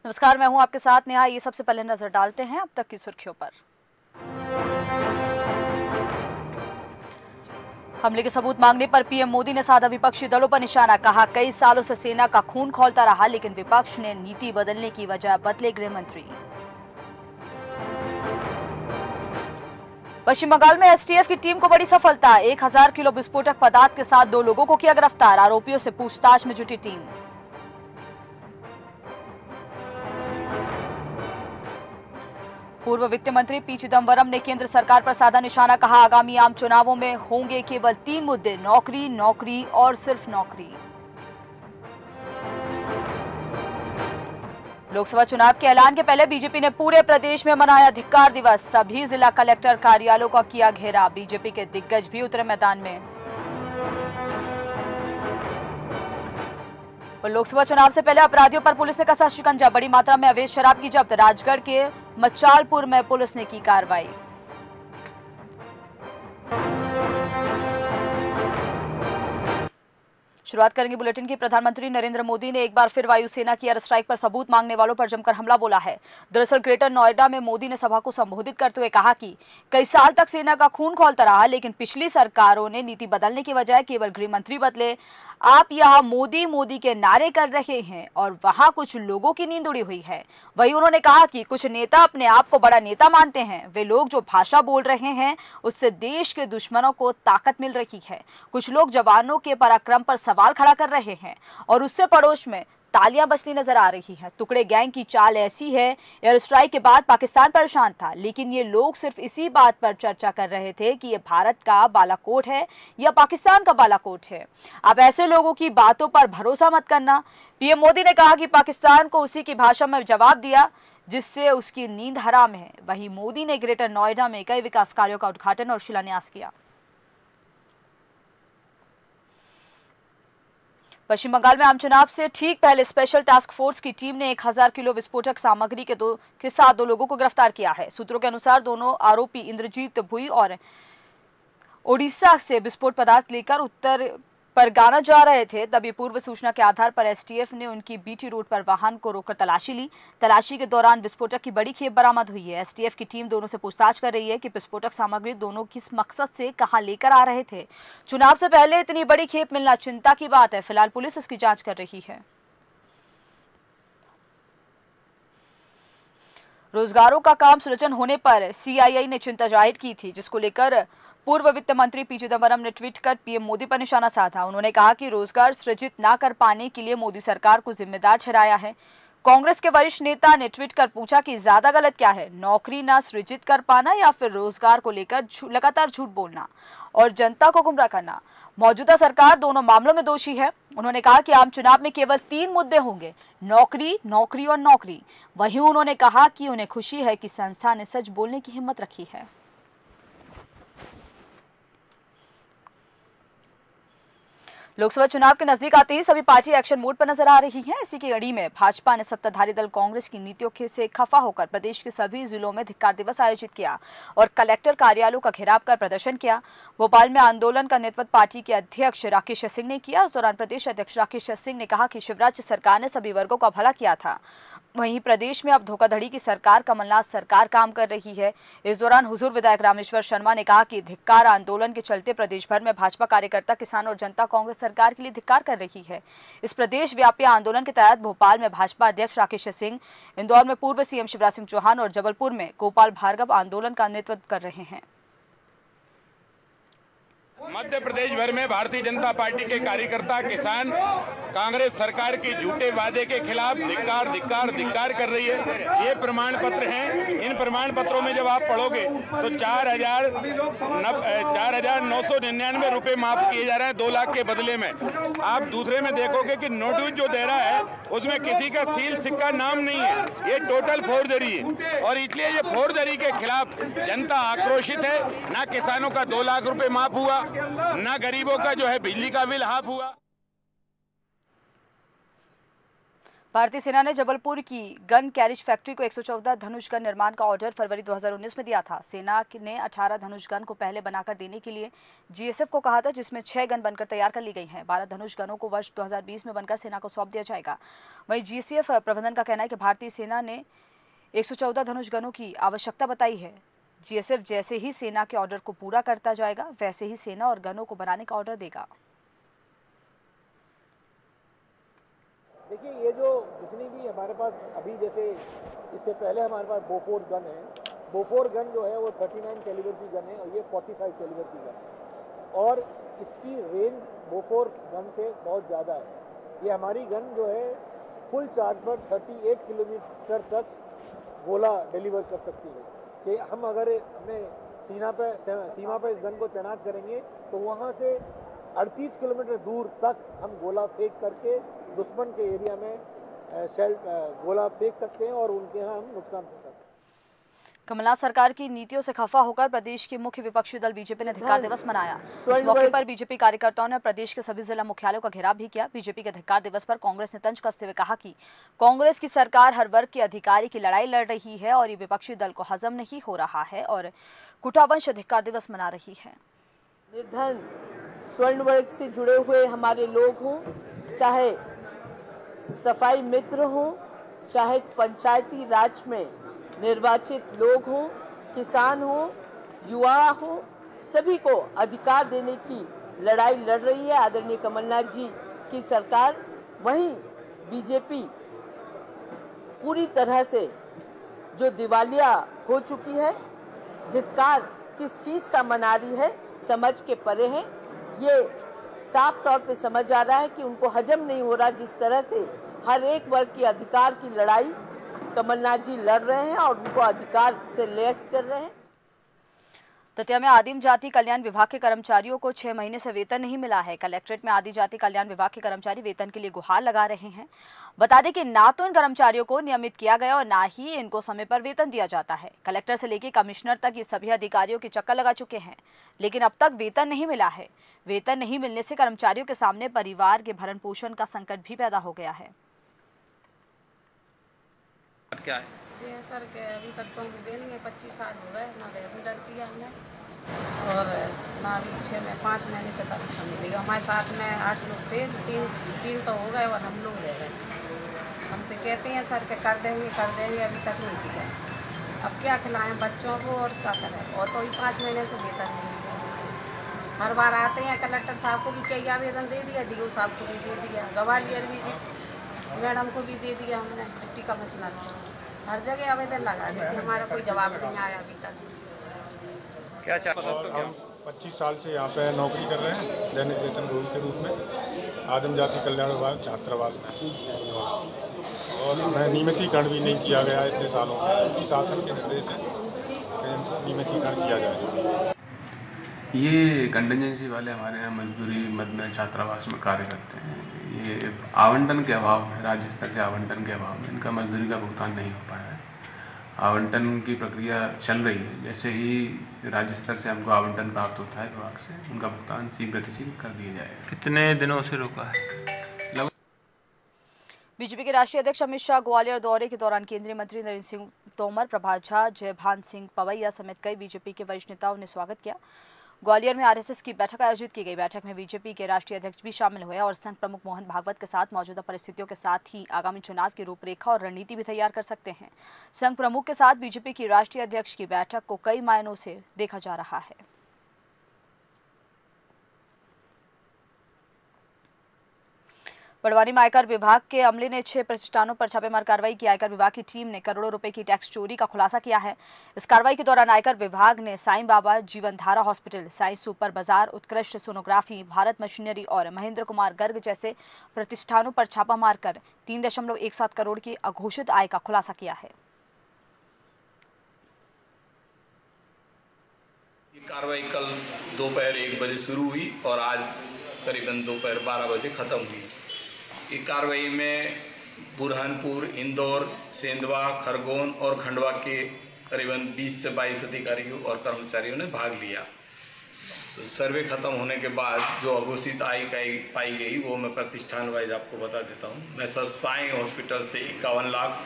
नमस्कार, मैं हूं आपके साथ नेहा। ये सबसे पहले नजर डालते हैं अब तक की सुर्खियों पर। हमले के सबूत मांगने पर पीएम मोदी ने साधा विपक्षी दलों पर निशाना। कहा, कई सालों से सेना का खून खौलता रहा, लेकिन विपक्ष ने नीति बदलने की वजह बदले गृह मंत्री। पश्चिम बंगाल में एसटीएफ की टीम को बड़ी सफलता। 1000 किलो विस्फोटक पदार्थ के साथ 2 लोगों को किया गिरफ्तार। आरोपियों से पूछताछ में जुटी टीम। पूर्व वित्त मंत्री पी चिदम्बरम ने केंद्र सरकार पर साधा निशाना। कहा, आगामी आम चुनावों में होंगे केवल 3 मुद्दे, नौकरी, नौकरी और सिर्फ नौकरी। लोकसभा चुनाव के ऐलान के पहले बीजेपी ने पूरे प्रदेश में मनाया धिक्कार दिवस। सभी जिला कलेक्टर कार्यालयों का किया घेरा। बीजेपी के दिग्गज भी उतरे मैदान में। और लोकसभा चुनाव से पहले अपराधियों पर पुलिस ने कसा शिकंजा। बड़ी मात्रा में अवैध शराब की जब्त। राजगढ़ के मचालपुर में पुलिस ने की कार्रवाई। शुरुआत करेंगे बुलेटिन की। प्रधानमंत्री नरेंद्र मोदी ने एक बार फिर वायुसेना की एयर स्ट्राइक पर सबूत मांगने वालों पर जमकर हमला बोला है। दरअसल ग्रेटर नोएडा में मोदी ने सभा को संबोधित करते हुए कहा कि कई साल तक सेना का खून खौलता रहा, लेकिन पिछली सरकारों ने नीति बदलने की बजाय केवल गृह मंत्री बदले। आप यहाँ मोदी मोदी के नारे कर रहे हैं और वहां कुछ लोगों की नींद उड़ी हुई है। वहीं उन्होंने कहा कि कुछ नेता अपने आप को बड़ा नेता मानते हैं। वे लोग जो भाषा बोल रहे हैं उससे देश के दुश्मनों को ताकत मिल रही है। कुछ लोग जवानों के पराक्रम पर सवाल खड़ा कर रहे हैं और उससे पड़ोस में तालियां बजती नजर आ रही हैं। टुकड़े गैंग की चाल ऐसी है, एयर स्ट्राइक के बाद पाकिस्तान परेशान था, लेकिन ये लोग सिर्फ इसी बात पर चर्चा कर रहे थे कि ये भारत का बालाकोट है या पाकिस्तान का बालाकोट है। अब ऐसे लोगों की बातों पर भरोसा मत करना। पीएम मोदी ने कहा कि पाकिस्तान को उसी की भाषा में जवाब दिया जिससे उसकी नींद हराम है। वहीं मोदी ने ग्रेटर नोएडा में कई विकास कार्यों का उद्घाटन और शिलान्यास किया। पश्चिम बंगाल में आम चुनाव से ठीक पहले स्पेशल टास्क फोर्स की टीम ने 1000 किलो विस्फोटक सामग्री के साथ 2 लोगों को गिरफ्तार किया है। सूत्रों के अनुसार दोनों आरोपी इंद्रजीत भुई और ओडिशा से विस्फोट पदार्थ लेकर उत्तर पर गाना जा रहे थे। तभी पूर्व सूचना के आधार पर एसटीएफ ने उनकी बीटी रोड पर वाहन को रोककर तलाशी ली। तलाशी के दौरान विस्फोटक की बड़ी खेप बरामद हुई है। एसटीएफ की टीम दोनों से पूछताछ कर रही है कि विस्फोटक सामग्री दोनों किस मकसद से कहां लेकर आ रहे थे। चुनाव से पहले इतनी बड़ी खेप मिलना चिंता की बात है। फिलहाल पुलिस इसकी जांच कर रही है। रोजगारों का काम सृजन होने पर सीआईआई ने चिंता जाहिर की थी, जिसको लेकर पूर्व वित्त मंत्री पी चिदम्बरम ने ट्वीट कर पीएम मोदी पर निशाना साधा। उन्होंने कहा कि रोजगार सृजित ना कर पाने के लिए मोदी सरकार को जिम्मेदार ठहराया है। कांग्रेस के वरिष्ठ नेता ने ट्वीट कर पूछा कि ज्यादा गलत क्या है, नौकरी ना सृजित कर पाना या फिर रोजगार को लेकर लगातार झूठ बोलना और जनता को गुमराह करना। मौजूदा सरकार दोनों मामलों में दोषी है। उन्होंने कहा कि आम चुनाव में केवल 3 मुद्दे होंगे, नौकरी, नौकरी और नौकरी। वहीं उन्होंने कहा कि उन्हें खुशी है कि संस्था ने सच बोलने की हिम्मत रखी है। लोकसभा चुनाव के नजदीक आते ही सभी पार्टी एक्शन मोड पर नजर आ रही हैं। इसी की कड़ी में भाजपा ने सत्ताधारी दल कांग्रेस की नीतियों से खफा होकर प्रदेश के सभी जिलों में धिक्कार दिवस आयोजित किया और कलेक्टर कार्यालयों का घेराव कर प्रदर्शन किया। भोपाल में आंदोलन का नेतृत्व पार्टी के अध्यक्ष राकेश सिंह ने किया। इस दौरान प्रदेश अध्यक्ष राकेश सिंह ने कहा कि शिवराज सरकार ने सभी वर्गों का भला किया था। वहीं प्रदेश में अब धोखाधड़ी की सरकार, कमलनाथ सरकार काम कर रही है। इस दौरान हुजूर विधायक रामेश्वर शर्मा ने कहा कि धिक्कार आंदोलन के चलते प्रदेश भर में भाजपा कार्यकर्ता, किसान और जनता कांग्रेस सरकार के लिए धिक्कार कर रही है। इस प्रदेश व्यापी आंदोलन के तहत भोपाल में भाजपा अध्यक्ष राकेश सिंह, इंदौर में पूर्व सीएम शिवराज सिंह चौहान और जबलपुर में गोपाल भार्गव आंदोलन का नेतृत्व कर रहे हैं। मध्य प्रदेश भर में भारतीय जनता पार्टी के कार्यकर्ता, किसान कांग्रेस सरकार के झूठे वादे के खिलाफ धिक्कार धिक्कार धिक्कार कर रही है। ये प्रमाण पत्र हैं। इन प्रमाण पत्रों में जब आप पढ़ोगे तो 4,999 रुपए माफ किए जा रहे हैं 2 लाख के बदले में। आप दूसरे में देखोगे कि नोटिस जो दे रहा है उसमें किसी का सील सिक्का नाम नहीं है। ये टोटल फोर्जरी है और इसलिए ये फोर्जरी के खिलाफ जनता आक्रोशित है। ना किसानों का 2 लाख रुपए माफ हुआ, ना गरीबों का जो है बिजली का बिल हाफ हुआ। भारतीय सेना ने जबलपुर की गन कैरिज फैक्ट्री को 114 धनुष गन निर्माण का ऑर्डर फरवरी 2019 में दिया था। सेना ने 18 धनुष गन को पहले बनाकर देने के लिए जीएसएफ को कहा था, जिसमें 6 गन बनकर तैयार कर ली गई हैं। 12 धनुष गनों को वर्ष 2020 में बनकर सेना को सौंप दिया जाएगा। वहीं जीसीएफ प्रबंधन का कहना है कि भारतीय सेना ने 114 धनुष गनों की आवश्यकता बताई है। जीएसएफ जैसे ही सेना के ऑर्डर को पूरा करता जाएगा, वैसे ही सेना और गनों को बनाने का ऑर्डर देगा। देखिए, ये जो जितनी भी हमारे पास अभी, जैसे इससे पहले हमारे पास बोफोर्स गन है। बोफोर गन जो है वो 39 कैलिबर की गन है और ये 45 कैलिबर की गन है और इसकी रेंज बोफोर गन से बहुत ज़्यादा है। ये हमारी गन जो है फुल चार्ज पर 38 किलोमीटर तक गोला डिलीवर कर सकती है कि हम अगर अपने सीमा पर इस गन को तैनात करेंगे तो वहाँ से 38 किलोमीटर दूर तक हम गोला फेंक करके दुश्मन के एरिया में गोला फेंक सकते हैं और उनके यहाँ हम नुकसान पहुंचा सकते हैं। कमलनाथ सरकार की नीतियों से खफा होकर प्रदेश के मुख्य विपक्षी दल बीजेपी ने धिक्कार दिवस मनाया। इस मौके पर बीजेपी कार्यकर्ताओं ने प्रदेश के सभी जिला मुख्यालयों का घेराव भी किया। बीजेपी के धिक्कार दिवस पर कांग्रेस ने तंज कसते हुए कहा कि कांग्रेस की सरकार हर वर्ग के अधिकारी की लड़ाई लड़ रही है और ये विपक्षी दल को हजम नहीं हो रहा है और कुटावंश धिक्कार दिवस मना रही है। निर्धन स्वर्ण वर्ग से जुड़े हुए हमारे लोग हों, चाहे सफाई मित्र हों, चाहे पंचायती राज में निर्वाचित लोग हों, किसान हों, युवा हों, सभी को अधिकार देने की लड़ाई लड़ रही है आदरणीय कमलनाथ जी की सरकार। वहीं बीजेपी पूरी तरह से जो दिवालिया हो चुकी है, धिक्कार किस चीज का मना रही है समझ के परे है। ये साफ तौर पे समझ आ रहा है कि उनको हजम नहीं हो रहा जिस तरह से हर एक वर्ग की अधिकार की लड़ाई कमलनाथ जी लड़ रहे हैं और उनको अधिकार से लैस कर रहे हैं। दतिया में आदिम जाति कल्याण विभाग के कर्मचारियों को 6 महीने से वेतन नहीं मिला है। कलेक्ट्रेट में आदिम जाति कल्याण विभाग के कर्मचारी वेतन के लिए गुहार लगा रहे हैं। बता दें कि ना तो इन कर्मचारियों को नियमित किया गया और ना ही इनको समय पर वेतन दिया जाता है। कलेक्टर से लेकर कमिश्नर तक ये सभी अधिकारियों के चक्कर लगा चुके हैं, लेकिन अब तक वेतन नहीं मिला है। वेतन नहीं मिलने से कर्मचारियों के सामने परिवार के भरण पोषण का संकट भी पैदा हो गया है। क्या है? ये सर के अभी तक तो हम दे नहीं है, 25 साल हो गए ना रेगुलर किया हमने और ना अभी 5 महीने से तनख्वाह मिली। हमारे साथ में 8 लोग थे, तीन तो हो गए और हम लोग रह गए। हमसे कहते हैं सर के कर देंगे, अभी तक नहीं किया। अब क्या खिलाएं बच्चों को और क्या करें, और तो 5 महीने से वेतन नहीं मिला। हर बार आते हैं, कलेक्टर साहब को भी कई आवेदन दे दिया, डीओ साहब को भी दे दिया, ग्वालियर भी मैडम को भी दे दिया हमने, डिप्टी कमिश्नर को, हर जगह आवेदन लगा दिए, हमारा कोई जवाब नहीं आया अभी तक। क्या हम 25 साल से यहाँ पे नौकरी कर रहे हैं दैनिक वेतन रोल के रूप में आदिम जाति कल्याण विभाग छात्रावास में, और मैं नियमितीकरण भी नहीं किया गया इतने सालों से, क्योंकि शासन के निर्देश है कि इनको नियमितीकरण किया जाए। ये कंटिजेंसी वाले हमारे यहाँ मजदूरी मद में छात्रावास में कार्य करते हैं। ये आवंटन के अभाव में, राज्य स्तर से आवंटन के अभाव में इनका मजदूरी का भुगतान नहीं हो पाया है। आवंटन की प्रक्रिया चल रही है, जैसे ही राज्य स्तर से हमको आवंटन प्राप्त होता है विभाग से, उनका भुगतान शीघ्र गतिशील कर दिया जाएगा। कितने दिनों से रुका है? बीजेपी के राष्ट्रीय अध्यक्ष अमित शाह ग्वालियर दौरे के दौरान केंद्रीय मंत्री नरेंद्र सिंह तोमर, प्रभात झा, जयभान सिंह पवैया समेत कई बीजेपी के वरिष्ठ नेताओं ने स्वागत किया। ग्वालियर में आरएसएस की बैठक आयोजित की गई। बैठक में बीजेपी के राष्ट्रीय अध्यक्ष भी शामिल हुए और संघ प्रमुख मोहन भागवत के साथ मौजूदा परिस्थितियों के साथ ही आगामी चुनाव की रूपरेखा और रणनीति भी तैयार कर सकते हैं। संघ प्रमुख के साथ बीजेपी की राष्ट्रीय अध्यक्ष की बैठक को कई मायनों से देखा जा रहा है। बड़वानी में आयकर विभाग के अमले ने 6 प्रतिष्ठानों पर छापेमार कार्रवाई की। आयकर विभाग की टीम ने करोड़ों रुपए की टैक्स चोरी का खुलासा किया है। इस कार्रवाई के दौरान आयकर विभाग ने साईं बाबा जीवनधारा हॉस्पिटल, साईं सुपर बाजार, उत्कृष्ट सोनोग्राफी, भारत मशीनरी और महेंद्र कुमार गर्ग जैसे प्रतिष्ठानों पर छापा मारकर 3.17 करोड़ की अघोषित आय का खुलासा किया है। ये कार्रवाई कल दोपहर 1 बजे शुरू हुई और आज करीबन दोपहर 12 बजे खत्म हुई। ये कार्रवाई में बुरहानपुर, इंदौर, सेंधवा, खरगोन और खंडवा के करीबन 20 से 22 अधिकारियों और कर्मचारियों ने भाग लिया। तो सर्वे खत्म होने के बाद जो अघोषित आय पाई गई वो मैं प्रतिष्ठान वाइज आपको बता देता हूँ। मैसर्स साई हॉस्पिटल से 51 लाख,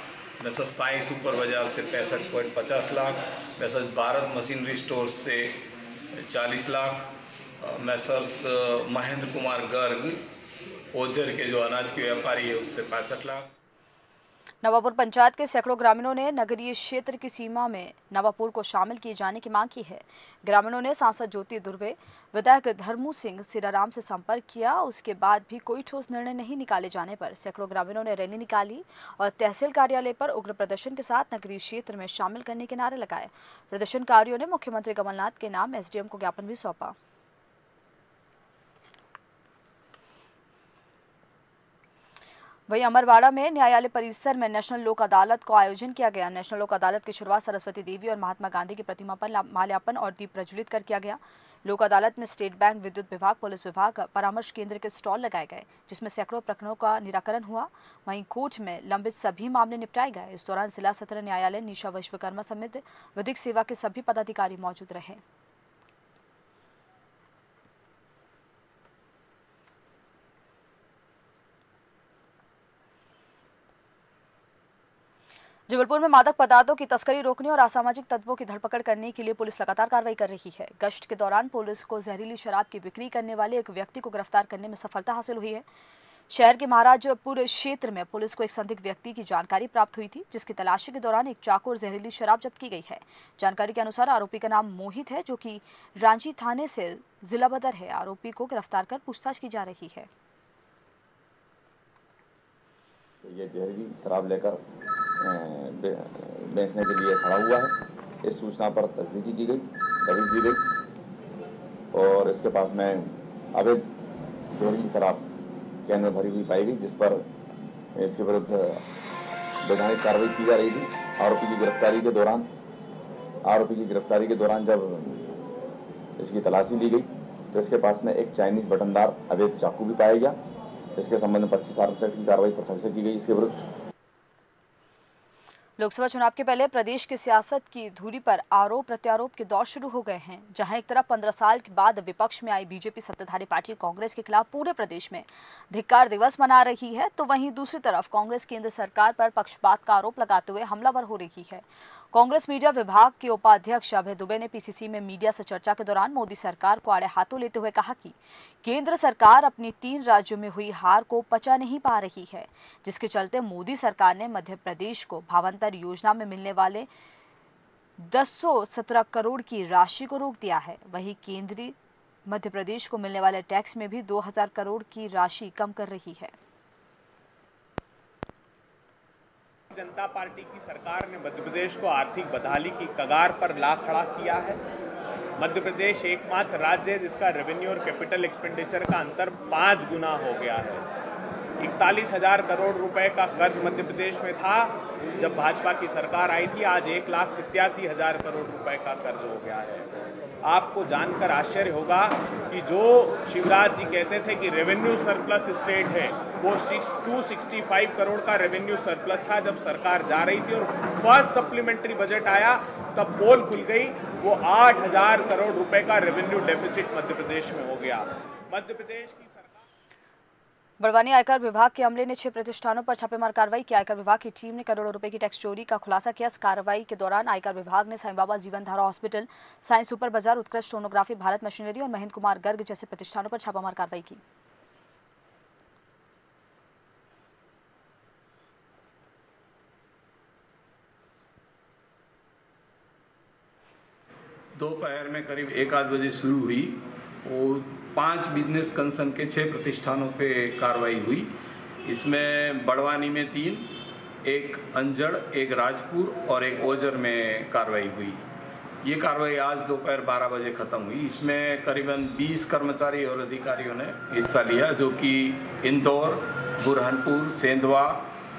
मैसर्स साई सुपर बाजार से 65.50 lakh, Messrs Bharat machinery store से 40 लाख, मैसर्स महेंद्र कुमार गर्ग ओझर के जो अनाज के व्यापारी है उससे 65 लाख। नवापुर पंचायत के सैकड़ों ग्रामीणों ने नगरीय क्षेत्र की सीमा में नवापुर को शामिल किए जाने की मांग की है। ग्रामीणों ने सांसद ज्योति दुर्वे, विधायक धर्मू सिंह सिराराम से संपर्क किया। उसके बाद भी कोई ठोस निर्णय नहीं निकाले जाने पर सैकड़ों ग्रामीणों ने रैली निकाली और तहसील कार्यालय पर उग्र प्रदर्शन के साथ नगरीय क्षेत्र में शामिल करने के नारे लगाए। प्रदर्शनकारियों ने मुख्यमंत्री कमलनाथ के नाम एसडीएम को ज्ञापन भी सौंपा। वहीं अमरवाड़ा में न्यायालय परिसर में नेशनल लोक अदालत को आयोजन किया गया। नेशनल लोक अदालत की शुरुआत सरस्वती देवी और महात्मा गांधी की प्रतिमा पर माल्यार्पण और दीप प्रज्वलित कर किया गया। लोक अदालत में स्टेट बैंक, विद्युत विभाग, पुलिस विभाग, परामर्श केंद्र के स्टॉल लगाए गए, जिसमें सैकड़ों प्रकरणों का निराकरण हुआ। वहीं कोर्ट में लंबित सभी मामले निपटाए गए। इस दौरान जिला सत्र न्यायालय निशा विश्वकर्मा समेत विधिक सेवा के सभी पदाधिकारी मौजूद रहे। जबलपुर में मादक पदार्थों की तस्करी रोकने और असामाजिक तत्वों की धरपकड़ करने के लिए पुलिस लगातार कार्रवाई कर रही है। गश्त के दौरान पुलिस को जहरीली शराब की बिक्री करने वाले एक व्यक्ति को गिरफ्तार करने में सफलता हासिल हुई है। शहर के महाराजपुर क्षेत्र में पुलिस को एक संदिग्ध व्यक्ति की जानकारी प्राप्त हुई थी, जिसकी तलाशी के दौरान एक चाकू और जहरीली शराब जब्त की गई है। जानकारी के अनुसार आरोपी का नाम मोहित है, जो कि रांची थाने से जिला बदर है। आरोपी को गिरफ्तार कर पूछताछ की जा रही है। ये जहरीली शराब लेकर बेचने के लिए खड़ा हुआ है। इस सूचना पर तस्दीकी की गई, दबिश दी गई और इसके पास में अवैध जहरीली शराब के अंदर भरी हुई पाई गई, जिस पर इसके विरुद्ध वैधानिक कार्रवाई की जा रही थी। आरोपी की गिरफ्तारी के दौरान जब इसकी तलाशी ली गई तो इसके पास में एक चाइनीज बटनदार अवैध चाकू भी पाया गया, जिसके संबंध में 25 आर्मसेट की कार्रवाई प्रथम से की गई इसके विरुद्ध। लोकसभा चुनाव के पहले प्रदेश की सियासत की धुरी पर आरोप प्रत्यारोप के दौर शुरू हो गए हैं, जहां एक तरफ 15 साल के बाद विपक्ष में आई बीजेपी सत्ताधारी पार्टी कांग्रेस के खिलाफ पूरे प्रदेश में धिक्कार दिवस मना रही है, तो वहीं दूसरी तरफ कांग्रेस केंद्र सरकार पर पक्षपात का आरोप लगाते हुए हमलावर हो रही है। कांग्रेस मीडिया विभाग के उपाध्यक्ष अभय दुबे ने पीसीसी में मीडिया से चर्चा के दौरान मोदी सरकार को आड़े हाथों लेते हुए कहा कि केंद्र सरकार अपनी 3 राज्यों में हुई हार को पचा नहीं पा रही है, जिसके चलते मोदी सरकार ने मध्य प्रदेश को भावांतर योजना में मिलने वाले 217 करोड़ की राशि को रोक दिया है। वहीं केंद्रीय मध्य प्रदेश को मिलने वाले टैक्स में भी 2000 करोड़ की राशि कम कर रही है। जनता पार्टी की सरकार ने मध्य प्रदेश को आर्थिक बदहाली की कगार पर ला खड़ा किया है। मध्य प्रदेश एकमात्र राज्य है जिसका रेवेन्यू और कैपिटल एक्सपेंडिचर का अंतर 5 गुना हो गया है। 41,000 करोड़ रुपए का कर्ज मध्य प्रदेश में था जब भाजपा की सरकार आई थी, आज 1,87,000 करोड़ रुपए का कर्ज हो गया है। आपको जानकर आश्चर्य होगा कि जो शिवराज जी कहते थे कि रेवेन्यू सरप्लस स्टेट है, वो 265 करोड़ का रेवेन्यू सरप्लस था जब सरकार जा रही थी और फर्स्ट सप्लीमेंट्री बजट आया तब पोल खुल गई, वो 8,000 करोड़ रुपए का रेवेन्यू डेफिसिट मध्य प्रदेश में हो गया। मध्य प्रदेश की बड़वानी आयकर विभाग के अमले ने 6 प्रतिष्ठानों पर छापेमार कार्रवाई की। आयकर विभाग की टीम ने करोड़ों रुपए की टैक्स चोरी का खुलासा किया। इस कार्रवाई के दौरान आयकर विभाग ने साईं बाबा जीवन धारा हॉस्पिटल, साईं सुपर बाजार, उत्कृष्ट सोनोग्राफी, भारत मशीनरी और महेंद्र कुमार गर्ग जैसे प्रतिष्ठानों पर छापामार कार्रवाई की। दोपहर में करीब 1-8 बजे शुरू हुई और 5 बिजनेस कंसर्न के 6 प्रतिष्ठानों पे कार्रवाई हुई। इसमें बड़वानी में 3, एक अंजड़, एक राजपुर और एक ओझर में कार्रवाई हुई। ये कार्रवाई आज दोपहर 12 बजे ख़त्म हुई। इसमें करीबन 20 कर्मचारी और अधिकारियों ने हिस्सा लिया, जो कि इंदौर, बुरहानपुर, सेंधवा,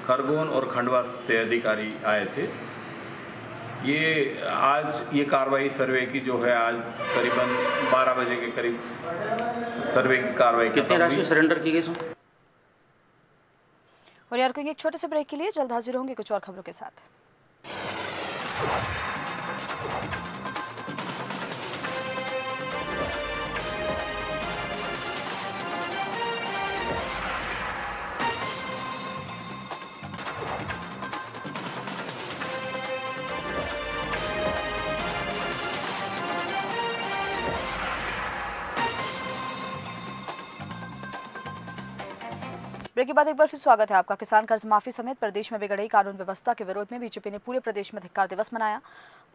खरगोन और खंडवा से अधिकारी आए थे। ये कार्रवाई सर्वे की जो है आज करीबन 12 बजे के करीब सर्वे की कार्रवाई कितनी राशि सरेंडर की गई? और यार एक छोटे से ब्रेक के लिए जल्द हाजिर होंगे कुछ और खबरों के साथ। ब्रेक के बाद एक बार फिर स्वागत है आपका। किसान कर्ज माफी समेत प्रदेश में बिगड़ी कानून व्यवस्था के विरोध में बीजेपी ने पूरे प्रदेश में धिक्कार दिवस मनाया।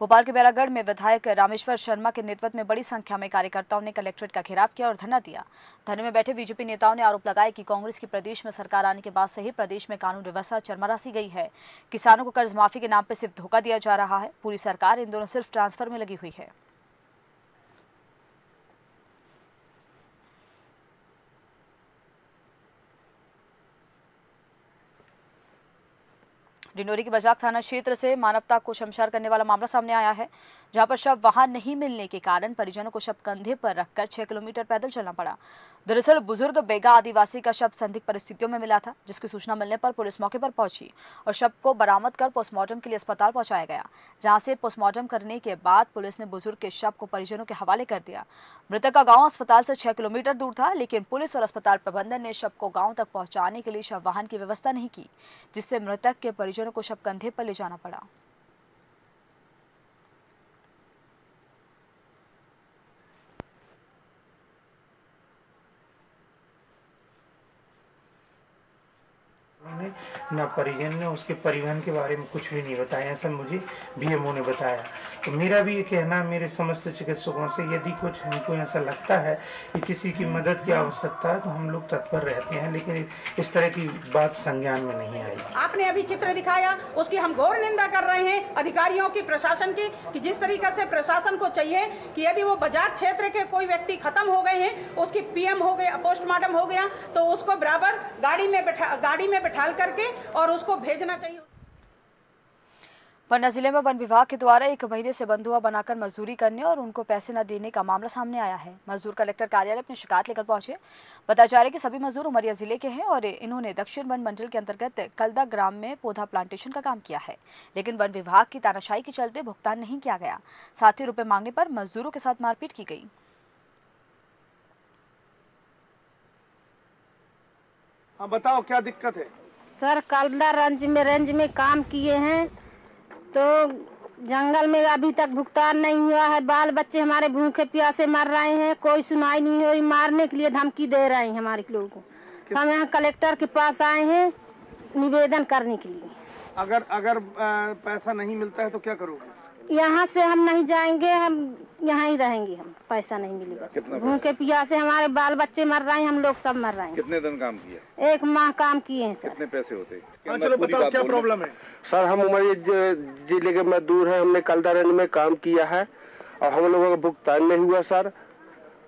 भोपाल के बैरागढ़ में विधायक रामेश्वर शर्मा के नेतृत्व में बड़ी संख्या में कार्यकर्ताओं ने कलेक्ट्रेट का घेराव किया और धरना दिया। धरने में बैठे बीजेपी नेताओं ने आरोप लगाया कि कांग्रेस की प्रदेश में सरकार आने के बाद से ही प्रदेश में कानून व्यवस्था चरमरा सी गई है। किसानों को कर्ज माफी के नाम पर सिर्फ धोखा दिया जा रहा है। पूरी सरकार इन दोनों सिर्फ ट्रांसफर में लगी हुई है। डिंडोरी के बजाक थाना क्षेत्र से मानवता को शमशार करने वाला मामला सामने आया है, जहां पर शव वहां नहीं मिलने के कारण परिजनों को शव कंधे पर रखकर 6 किलोमीटर पैदल चलना पड़ा। दरअसल बुजुर्ग बेगा आदिवासी का शव संदिग्ध परिस्थितियों में मिला था, जिसकी सूचना मिलने पर पुलिस मौके पर पहुंची और शव को बरामद कर पोस्टमार्टम के लिए अस्पताल पहुंचाया गया, जहां से पोस्टमार्टम करने के बाद पुलिस ने बुजुर्ग के शव को परिजनों के हवाले कर दिया। मृतक का गाँव अस्पताल से 6 किलोमीटर दूर था, लेकिन पुलिस और अस्पताल प्रबंधन ने शव को गाँव तक पहुँचाने के लिए शव वाहन की व्यवस्था नहीं की, जिससे मृतक के परिजनों को शव कंधे पर ले जाना पड़ा। न परिजन ने उसके परिवहन के बारे में कुछ भी नहीं बताया, ऐसा मुझे बीएमओ ने बताया। तो मेरा भी ये कहना मेरे समस्त चिकित्सकों से, यदि कुछ हमको ऐसा लगता है कि किसी की मदद की आवश्यकता है तो हम लोग तत्पर रहते हैं, लेकिन इस तरह की बात संज्ञान में नहीं आई। आपने अभी चित्र दिखाया, उसकी हम घोर निंदा कर रहे हैं अधिकारियों की, प्रशासन की, कि जिस तरीके से प्रशासन को चाहिए कि यदि वो बजाज क्षेत्र के कोई व्यक्ति खत्म हो गए हैं, उसकी पीएम हो गया, पोस्टमार्टम हो गया, तो उसको बराबर गाड़ी में बैठा करके और उसको भेजना चाहिए। पन्ना जिले में वन विभाग के द्वारा 1 महीने से बंधुआ बनाकर मजदूरी करने और उनको पैसे न देने का मामला सामने आया है। मजदूर कलेक्टर कार्यालय अपनी शिकायत लेकर पहुंचे। बताया जा रहा है कि सभी मजदूर उमरिया जिले के हैं और इन्होंने दक्षिण वन मंडल के अंतर्गत कलदा ग्राम में पौधा प्लांटेशन का काम किया है, लेकिन वन विभाग की तानाशाही के चलते भुगतान नहीं किया गया। साथ ही रुपए मांगने पर मजदूरों के साथ मारपीट की गई। हाँ बताओ क्या दिक्कत है? सर कलदा रेंज में काम किए हैं तो जंगल में अभी तक भुगतान नहीं हुआ है। बाल बच्चे हमारे भूखे प्यासे मर रहे हैं, कोई सुनाई नहीं हो रही, मारने के लिए धमकी दे रहे हैं हमारे लोगों को। हम यहाँ कलेक्टर के पास आए हैं निवेदन करने के लिए। अगर पैसा नहीं मिलता है तो क्या करोगे? यहाँ से हम नहीं जाएंगे, हम यहाँ ही रहेंगे। हम पैसा नहीं मिलेगा, भूखे प्यासे हमारे बाल बच्चे मर रहे हैं, हम लोग सब मर रहे हैं। कितने दिन काम किया? 1 माह काम किए हैं सर। कितने पैसे होते? चलो बताओ क्या प्रॉब्लम है? सर हम उमरिया जिले के मजदूर हैं, हमने कलदा रेंज में काम किया है और हम लोगों का भुगतान नहीं हुआ सर,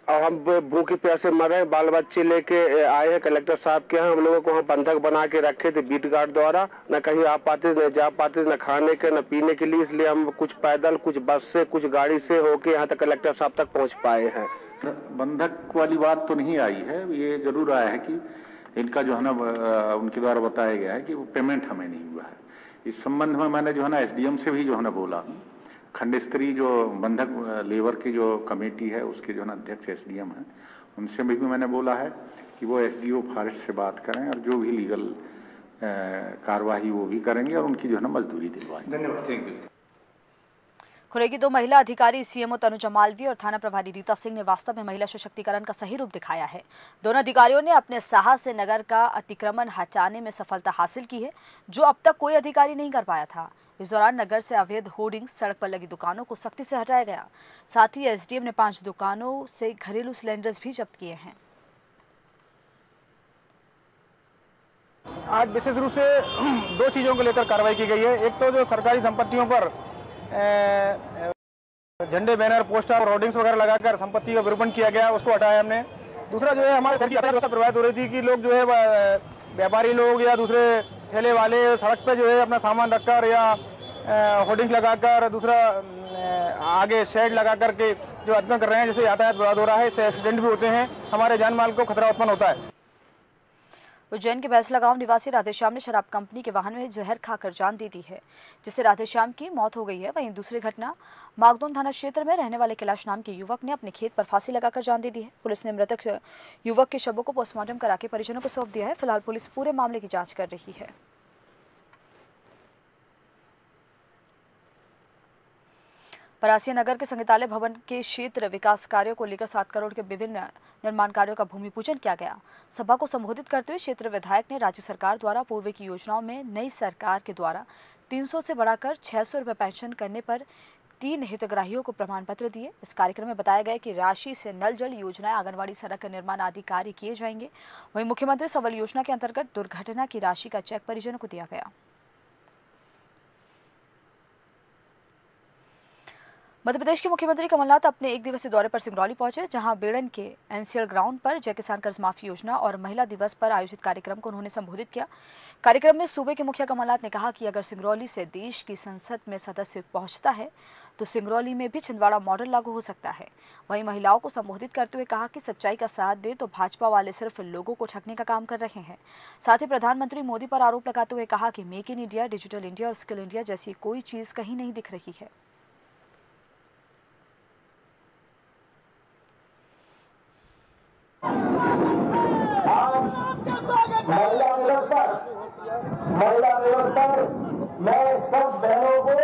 और हम भूखे प्यासे मर रहे हैं। बाल बच्चे लेके आए हैं कलेक्टर साहब के यहाँ, हम लोगों को वहाँ बंधक बना के रखे थे बीट गार्ड द्वारा, न कहीं आ पाते न जा पाते, न खाने के न पीने के लिए, इसलिए हम कुछ पैदल, कुछ बस से, कुछ गाड़ी से होके यहाँ तक कलेक्टर साहब तक पहुँच पाए हैं। बंधक वाली बात तो नहीं आई है, ये जरूर आया है कि इनका जो है ना उनके द्वारा बताया गया है कि वो पेमेंट हमें नहीं हुआ है। इस संबंध में मैंने जो है ना एसडीएम से भी जो है ना बोला, खंड स्तरीय जो बंधक लेबर की जो कमेटी है उसके जो है ना अध्यक्ष एसडीएम है, उनसे भी मैंने बोला है कि वो एसडीओ फॉरेस्ट से बात करें और जो भी लीगल कार्रवाई वो भी करेंगे और उनकी जो है ना मजदूरी दिलवाएंगे। धन्यवाद। Thank you. खुले की 2 महिला अधिकारी सीएमओ तनुजा मालवीय और थाना प्रभारी रीता सिंह ने वास्तव में महिला सशक्तिकरण का सही रूप दिखाया है। दोनों अधिकारियों ने अपने साहस से नगर का अतिक्रमण हटाने में सफलता हासिल की है, जो अब तक कोई अधिकारी नहीं कर पाया था। इस दौरान नगर से अवैध होर्डिंग, सड़क पर लगी दुकानों को सख्ती से हटाया गया। साथ ही एसडीएम ने 5 दुकानों से घरेलू सिलेंडर्स भी जब्त किए हैं। आज विशेष रूप से 2 चीज़ों को लेकर कार्रवाई की गई है। एक तो जो सरकारी संपत्तियों पर झंडे, बैनर, पोस्टर और होर्डिंग्स वगैरह लगाकर संपत्ति का विरूपण किया गया, उसको हटाया हमने। दूसरा जो है हमारे सड़क व्यवस्था प्रभावित हो रही थी कि लोग जो है व्यापारी लोग या दूसरे ठेले वाले सड़क पे जो है अपना सामान रखकर या होर्डिंग्स लगाकर, दूसरा आगे शेड लगा करके जो अतिक्रमण कर रहे हैं, जिससे यातायात बर्बाद हो रहा है, इससे एक्सीडेंट भी होते हैं, हमारे जान माल को खतरा उत्पन्न होता है। उज्जैन के भैंसला गांव निवासी राधेश्याम ने शराब कंपनी के वाहन में जहर खाकर जान दे दी है, जिससे राधेश्याम की मौत हो गई है। वहीं दूसरी घटना मागदोन थाना क्षेत्र में रहने वाले कैलाश नाम के युवक ने अपने खेत पर फांसी लगाकर जान दे दी है। पुलिस ने मृतक युवक के शवों को पोस्टमार्टम करा के परिजनों को सौंप दिया है। फिलहाल पुलिस पूरे मामले की जांच कर रही है। परासिया नगर के संगीतालय भवन के क्षेत्र विकास कार्यों को लेकर 7 करोड़ के विभिन्न निर्माण कार्यों का भूमि पूजन किया गया। सभा को संबोधित करते हुए क्षेत्र विधायक ने राज्य सरकार द्वारा पूर्व की योजनाओं में नई सरकार के द्वारा 300 से बढ़ाकर 600 रुपये पेंशन करने पर 3 हितग्राहियों को प्रमाण पत्र दिए। इस कार्यक्रम में बताया गया कि राशि से नल जल योजनाएं, आंगनबाड़ी, सड़क का निर्माण आदि कार्य किए जाएंगे। वहीं मुख्यमंत्री सबल योजना के अंतर्गत दुर्घटना की राशि का चेक परिजनों को दिया गया। मध्य प्रदेश के मुख्यमंत्री कमलनाथ अपने 1 दिवसीय दौरे पर सिंगरौली पहुंचे, जहां बेड़न के एनसीएल ग्राउंड पर जय किसान कर्ज माफी योजना और महिला दिवस पर आयोजित कार्यक्रम को उन्होंने संबोधित किया। कार्यक्रम में सूबे के मुखिया कमलनाथ ने कहा कि अगर सिंगरौली से देश की संसद में सदस्य पहुंचता है तो सिंगरौली में भी छिंदवाड़ा मॉडल लागू हो सकता है। वहीं महिलाओं को संबोधित करते हुए कहा कि सच्चाई का साथ दे तो भाजपा वाले सिर्फ लोगों को ठगने का काम कर रहे हैं। साथ ही प्रधानमंत्री मोदी पर आरोप लगाते हुए कहा कि make in India, digital India और स्किल इंडिया जैसी कोई चीज कहीं नहीं दिख रही है। महिला दिवस पर मैं सब बहनों को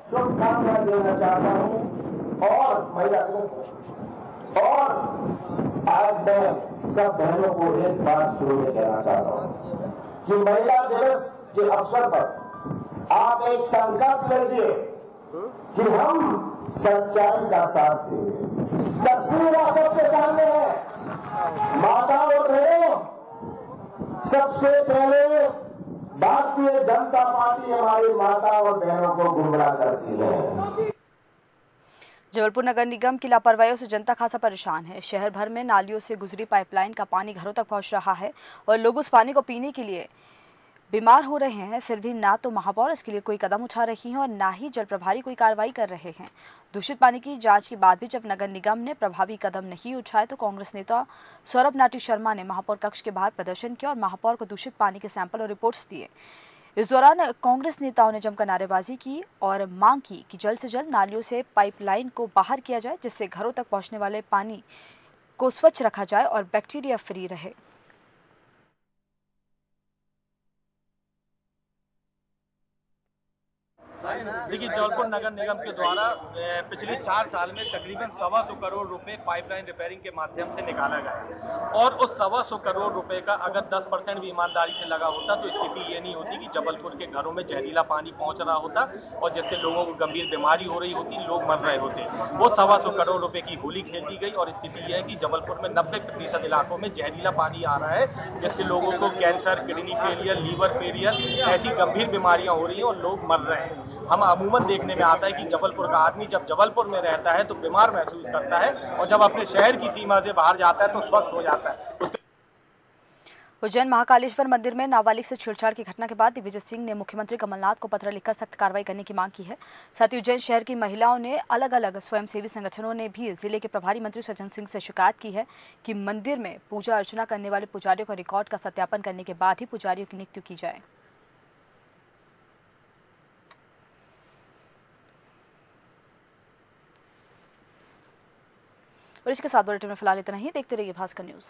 शुभकामनाएं देना चाहता हूं और महिला दिवस और आज मैं सब बहनों को एक बात शुरू में कहना चाहता हूं कि महिला दिवस के अवसर पर आप एक संकल्प लीजिए कि हम सच्चाई का साथ देंगे। तस्वीर आप सबके सामने है, माताओं और बहनों, सबसे पहले भारतीय जनता पार्टी हमारी माता और बहनों को गुमराह करती है। जबलपुर नगर निगम की लापरवाही से जनता खासा परेशान है। शहर भर में नालियों से गुजरी पाइपलाइन का पानी घरों तक पहुंच रहा है और लोग उस पानी को पीने के लिए बीमार हो रहे हैं। फिर भी ना तो महापौर इसके लिए कोई कदम उठा रही हैं और ना ही जल प्रभारी कोई कार्रवाई कर रहे हैं। दूषित पानी की जांच के बाद भी जब नगर निगम ने प्रभावी कदम नहीं उठाए तो कांग्रेस नेता सौरभ नाटी शर्मा ने महापौर कक्ष के बाहर प्रदर्शन किया और महापौर को दूषित पानी के सैंपल और रिपोर्ट्स दिए। इस दौरान कांग्रेस नेताओं ने जमकर नारेबाजी की और मांग की कि जल्द से जल्द नालियों से पाइपलाइन को बाहर किया जाए, जिससे घरों तक पहुंचने वाले पानी को स्वच्छ रखा जाए और बैक्टीरिया फ्री रहे। देखिए, जबलपुर नगर निगम के द्वारा पिछले 4 साल में तकरीबन 125 करोड़ रुपए पाइपलाइन रिपेयरिंग के माध्यम से निकाला गया और उस 125 करोड़ रुपए का अगर 10% भी ईमानदारी से लगा होता तो स्थिति ये नहीं होती कि जबलपुर के घरों में जहरीला पानी पहुंच रहा होता और जिससे लोगों को गंभीर बीमारी हो रही होती, लोग मर रहे होते। वो 125 करोड़ रुपए की होली खेल दी गई और स्थिति यह है कि जबलपुर में 90% इलाकों में जहरीला पानी आ रहा है, जिससे लोगों को cancer, kidney failure, liver failure ऐसी गंभीर बीमारियां हो रही हैं और लोग मर रहे हैं। हम अमूमन देखने में आता है कि जबलपुर का आदमी जब जबलपुर में रहता है तो बीमार महसूस करता है और जब अपने शहर की सीमा से बाहर जाता है तो स्वस्थ हो जाता है। उज्जैन महाकालेश्वर मंदिर में नाबालिग से छेड़छाड़ की घटना के बाद दिग्विजय सिंह ने मुख्यमंत्री कमलनाथ को पत्र लिखकर सख्त कार्रवाई करने की मांग की है। साथ ही उज्जैन शहर की महिलाओं ने अलग अलग स्वयंसेवी संगठनों ने भी जिले के प्रभारी मंत्री सज्जन सिंह से शिकायत की है कि मंदिर में पूजा अर्चना करने वाले पुजारियों का रिकॉर्ड का सत्यापन करने के बाद ही पुजारियों की नियुक्ति की जाए। और इसके साथ बुलेटिन में फिलहाल इतना ही। देखते रहिए भास्कर न्यूज।